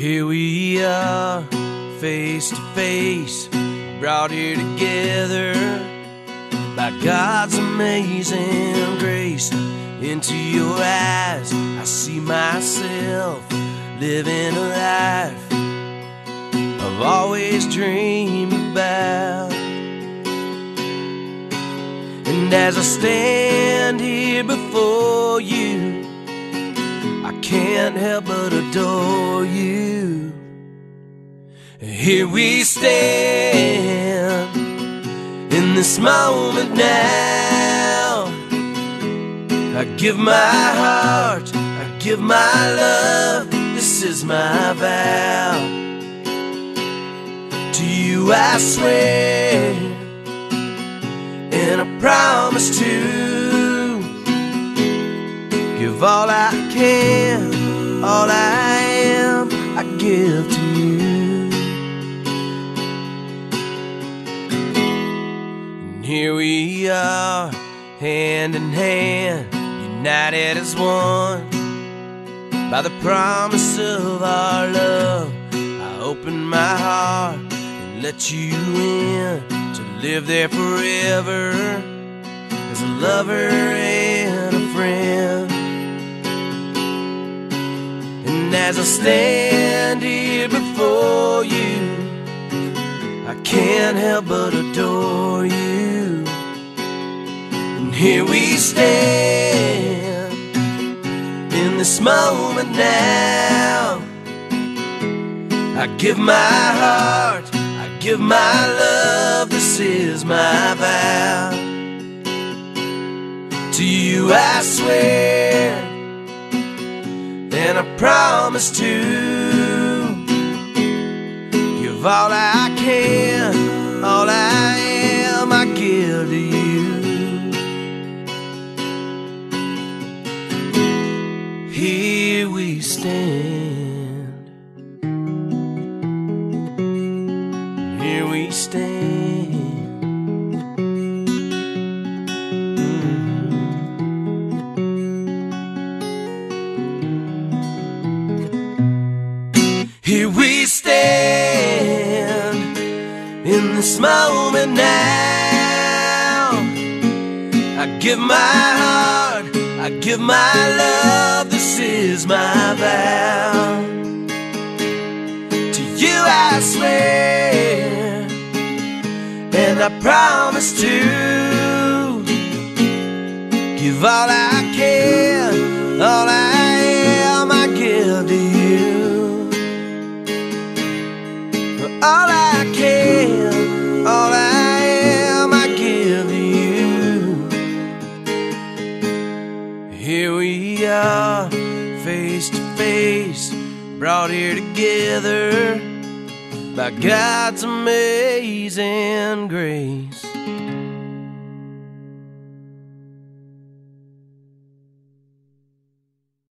Here we are, face to face, brought here together by God's amazing grace. Into your eyes I see myself living a life I've always dreamed about. And as I stand here before you, I can't help but adore you. Here we stand in this moment now. I give my heart, I give my love, this is my vow. To you I swear, and I promise to give all I can, all I am, I give to you. And here we are, hand in hand, united as one by the promise of our love. I open my heart and let you in to live there forever as a lover and a friend. And as I stand here before you, I can't help but adore you. And here we stand in this moment now. I give my heart, I give my love, this is my vow. To you I swear, and I promise to give all I can, all I am, I give to you. Here we stand, here we stand. Here we stand in this moment now. I give my heart, I give my love, this is my vow. To you I swear, and I promise to give all I can, all I am, I give to you. All I can, all I am, I give to you. Here we are, face to face, brought here together by God's amazing grace.